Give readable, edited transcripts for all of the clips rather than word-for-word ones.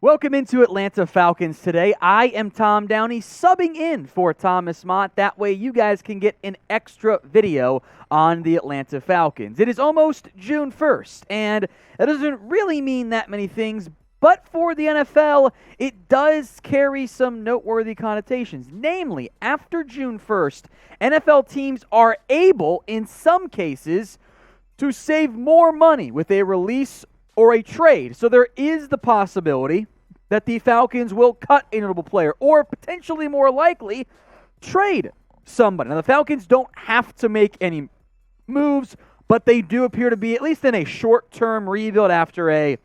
Welcome into Atlanta Falcons today. I am Tom Downey, subbing in for Thomas Mott. That way you guys can get an extra video on the Atlanta Falcons. It is almost June 1st, and that doesn't really mean that many things, but for the NFL, it does carry some noteworthy connotations. Namely, after June 1st, NFL teams are able, in some cases, to save more money with a release or a trade. So there is the possibility that the Falcons will cut a notable player or potentially more likely trade somebody. Now, the Falcons don't have to make any moves, but they do appear to be at least in a short-term rebuild after a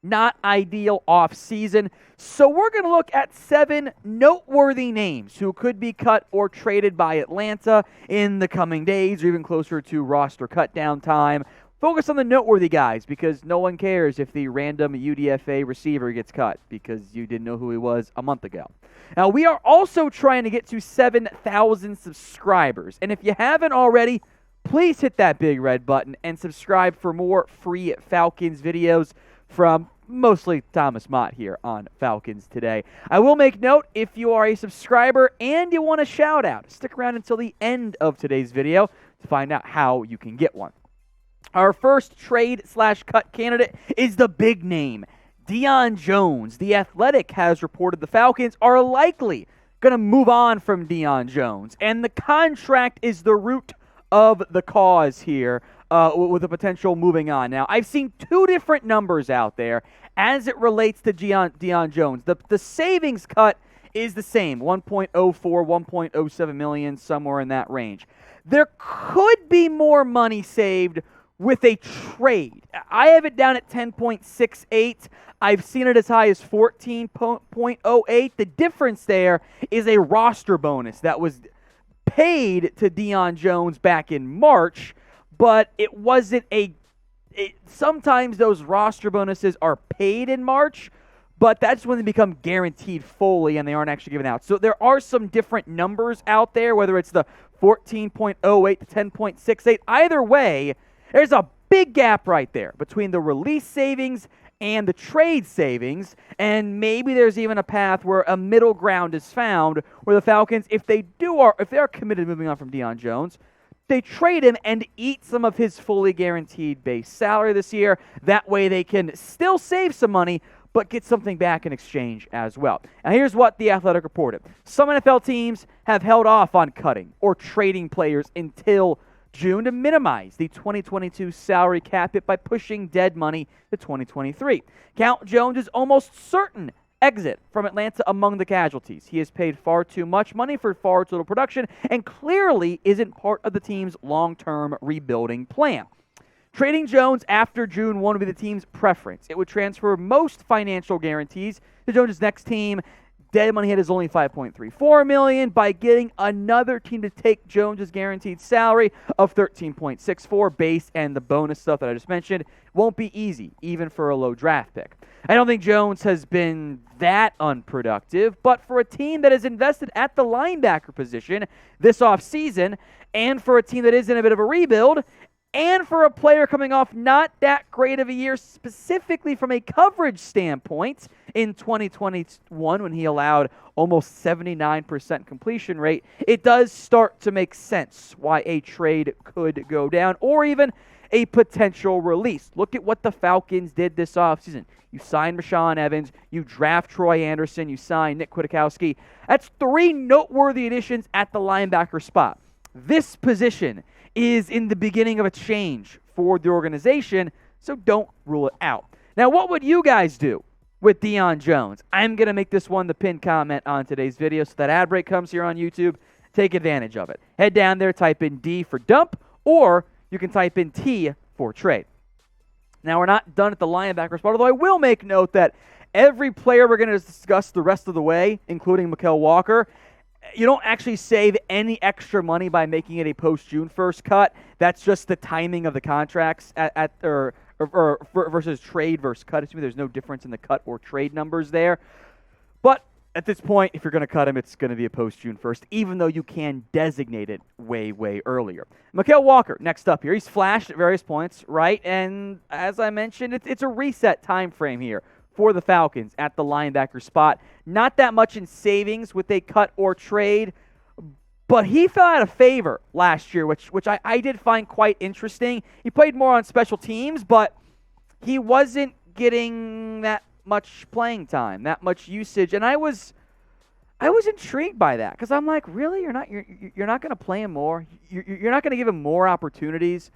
not ideal offseason. So we're going to look at 7 noteworthy names who could be cut or traded by Atlanta in the coming days or even closer to roster cut-down time. Focus on the noteworthy guys because no one cares if the random UDFA receiver gets cut because you didn't know who he was a month ago. Now, we are also trying to get to 7,000 subscribers. And if you haven't already, please hit that big red button and subscribe for more free Falcons videos from mostly Thomas Mott here on Falcons Today. I will make note, if you are a subscriber and you want a shout out, stick around until the end of today's video to find out how you can get one. Our first trade/cut candidate is the big name, Deion Jones. The Athletic has reported the Falcons are likely going to move on from Deion Jones, and the contract is the root of the cause here with the potential moving on. Now, I've seen 2 different numbers out there as it relates to Deion Jones. The savings cut is the same, 1.04, 1.07 million, somewhere in that range. There could be more money saved with a trade. I have it down at 10.68. I've seen it as high as 14.08. The difference there is a roster bonus that was paid to Deion Jones back in March, but it wasn't sometimes those roster bonuses are paid in March, but that's when they become guaranteed fully and they aren't actually given out. So there are some different numbers out there, whether it's the 14.08 to 10.68. Either way, there's a big gap right there between the release savings and the trade savings, and maybe there's even a path where a middle ground is found where the Falcons, if they are committed to moving on from Deion Jones, they trade him and eat some of his fully guaranteed base salary this year. That way they can still save some money, but get something back in exchange as well. Now, here's what The Athletic reported. Some NFL teams have held off on cutting or trading players until June to minimize the 2022 salary cap hit by pushing dead money to 2023. Count Jones is almost certain exit from Atlanta among the casualties. He has paid far too much money for far too little production and clearly isn't part of the team's long-term rebuilding plan. Trading Jones after June 1 would be the team's preference. It would transfer most financial guarantees to Jones' next team. Dead money hit is only $5.34 million by getting another team to take Jones' guaranteed salary of $13.64 base and the bonus stuff that I just mentioned. Won't be easy, even for a low draft pick. I don't think Jones has been that unproductive, but for a team that has invested at the linebacker position this offseason, and for a team that is in a bit of a rebuild, and for a player coming off not that great of a year, specifically from a coverage standpoint in 2021 when he allowed almost 79% completion rate, it does start to make sense why a trade could go down or even a potential release. Look at what the Falcons did this offseason. You signed Rashaan Evans, you draft Troy Anderson, you sign Nick Kwiatkowski. That's 3 noteworthy additions at the linebacker spot. This position is in the beginning of a change for the organization, so don't rule it out. Now, what would you guys do with Deion Jones? I'm going to make this one the pinned comment on today's video, so that ad break comes here on YouTube. Take advantage of it. Head down there, type in D for dump, or you can type in T for trade. Now, we're not done at the linebacker spot, although I will make note that every player we're going to discuss the rest of the way, including Mikael Walker, you don't actually save any extra money by making it a post-June 1st cut. That's just the timing of the contracts versus trade versus cut. Excuse me, there's no difference in the cut or trade numbers there. But at this point, if you're going to cut him, it's going to be a post-June 1st, even though you can designate it way, way earlier. Mikael Walker, next up here. He's flashed at various points, right? And as I mentioned, it's a reset time frame here for the Falcons at the linebacker spot. Not that much in savings with a cut or trade, but he fell out of favor last year, which I did find quite interesting. He played more on special teams, but he wasn't getting that much playing time, that much usage, and I was intrigued by that because I'm like, really, you're not going to play him more? You're not going to give him more opportunities?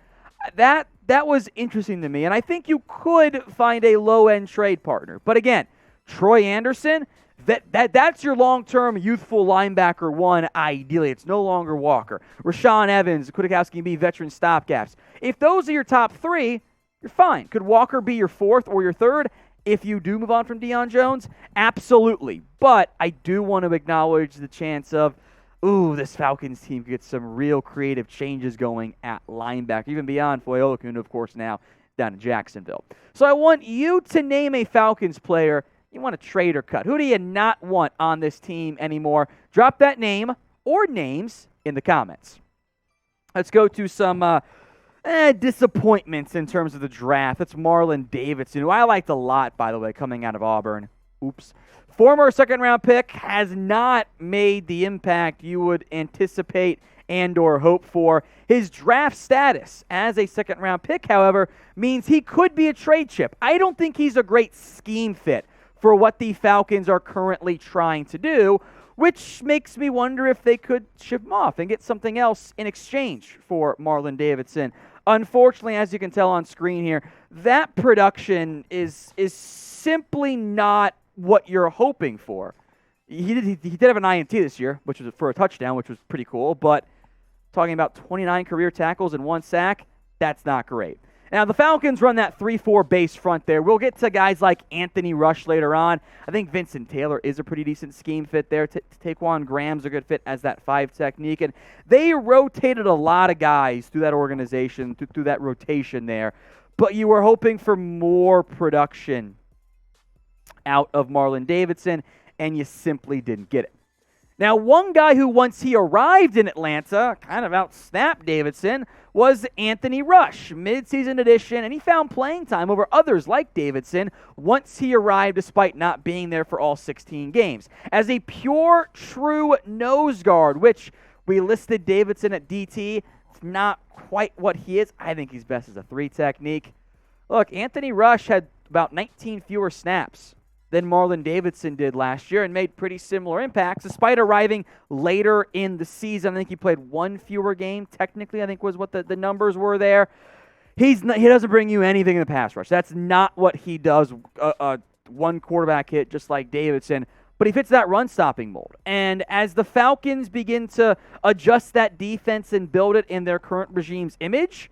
That was interesting to me, and I think you could find a low-end trade partner. But again, Troy Anderson, that's your long-term youthful linebacker one, ideally. It's no longer Walker. Rashaan Evans, Kwiatkowski, and be veteran stopgaps. If those are your top three, you're fine. Could Walker be your fourth or your third if you do move on from Deion Jones? Absolutely. But I do want to acknowledge the chance of, this Falcons team could get some real creative changes going at linebacker, even beyond Foyolokun, of course, now down in Jacksonville. So I want you to name a Falcons player you want to trade or cut. Who do you not want on this team anymore? Drop that name or names in the comments. Let's go to some disappointments in terms of the draft. That's Marlon Davidson, who I liked a lot, by the way, coming out of Auburn. Former second-round pick has not made the impact you would anticipate and or hope for. His draft status as a second-round pick, however, means he could be a trade chip. I don't think he's a great scheme fit for what the Falcons are currently trying to do, which makes me wonder if they could ship him off and get something else in exchange for Marlon Davidson. Unfortunately, as you can tell on screen here, that production is simply not what you're hoping for. He did have an INT this year, which was for a touchdown, which was pretty cool, but talking about 29 career tackles and 1 sack, that's not great. Now, the Falcons run that 3-4 base front there. We'll get to guys like Anthony Rush later on. I think Vincent Taylor is a pretty decent scheme fit there. Taquan Graham's a good fit as that 5 technique. And they rotated a lot of guys through that organization, through that rotation there. But you were hoping for more production out of Marlon Davidson, and you simply didn't get it. Now, one guy who, once he arrived in Atlanta, kind of outsnapped Davidson, was Anthony Rush, midseason addition, and he found playing time over others like Davidson once he arrived despite not being there for all 16 games. As a pure, true nose guard, which we listed Davidson at DT, it's not quite what he is. I think he's best as a 3 technique. Look, Anthony Rush had about 19 fewer snaps than Marlon Davidson did last year and made pretty similar impacts despite arriving later in the season. I think he played 1 fewer game, technically, I think was what the numbers were there. He doesn't bring you anything in the pass rush. That's not what he does, one quarterback hit just like Davidson, but he fits that run-stopping mold. And as the Falcons begin to adjust that defense and build it in their current regime's image,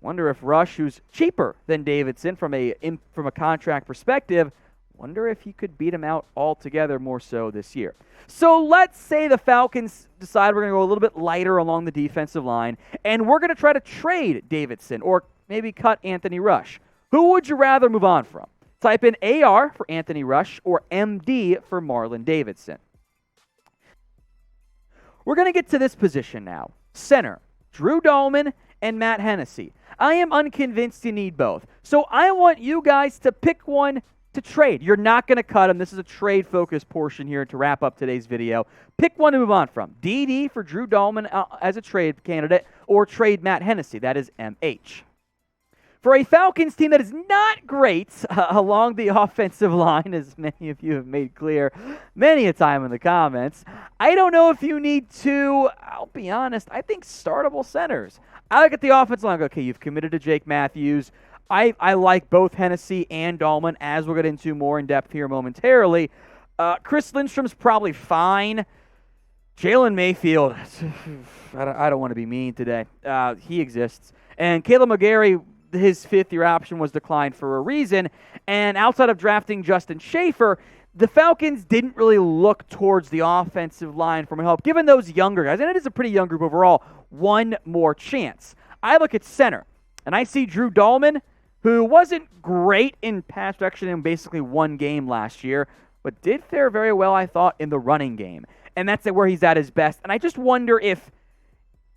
wonder if Rush, who's cheaper than Davidson from a contract perspective, wonder if he could beat him out altogether more so this year. So let's say the Falcons decide we're going to go a little bit lighter along the defensive line, and we're going to try to trade Davidson or maybe cut Anthony Rush. Who would you rather move on from? Type in AR for Anthony Rush or MD for Marlon Davidson. We're going to get to this position now. Center, Drew Dahlman and Matt Hennessy. I am unconvinced you need both. So I want you guys to pick one to trade. You're not going to cut him. This is a trade-focused portion here to wrap up today's video. Pick one to move on from. DD for Drew Dahlman as a trade candidate, or trade Matt Hennessy. That is MH. For a Falcons team that is not great along the offensive line, as many of you have made clear many a time in the comments, I don't know if you need to, I'll be honest, I think startable centers. I look at the offensive line, okay, you've committed to Jake Matthews. I like both Hennessy and Dahlman, as we'll get into more in depth here momentarily. Chris Lindstrom's probably fine. Jalen Mayfield, I don't want to be mean today. He exists. And Caleb McGarry, his 5th-year option was declined for a reason. And outside of drafting Justin Schaefer, the Falcons didn't really look towards the offensive line for help, given those younger guys, and it is a pretty young group overall, one more chance. I look at center, and I see Drew Dahlman, who wasn't great in pass protection in basically 1 game last year, but did fare very well, I thought, in the running game. And that's where he's at his best. And I just wonder if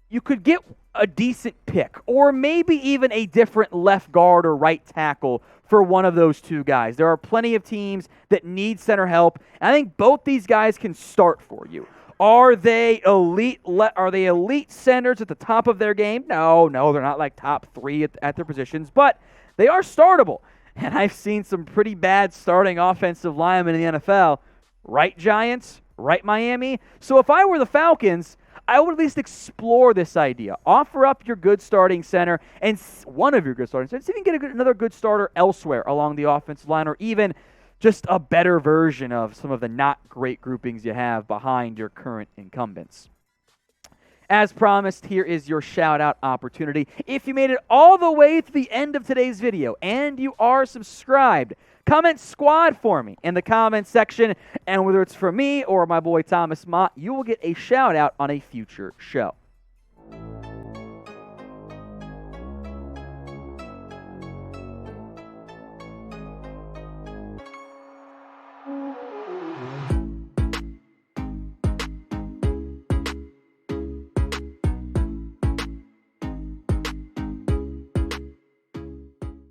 you could get a decent pick, or maybe even a different left guard or right tackle for one of those two guys. There are plenty of teams that need center help. I think both these guys can start for you. Are they elite? Are they elite centers at the top of their game? No, they're not like top 3 at their positions, but they are startable. And I've seen some pretty bad starting offensive linemen in the NFL. Right, Giants? Right, Miami? So if I were the Falcons, I would at least explore this idea. Offer up your good starting center and one of your good starting centers. See if you can get another good starter elsewhere along the offensive line, or even just a better version of some of the not great groupings you have behind your current incumbents. As promised, here is your shout-out opportunity. If you made it all the way to the end of today's video and you are subscribed, comment squad for me in the comments section, and whether it's for me or my boy Thomas Mott, you will get a shout-out on a future show.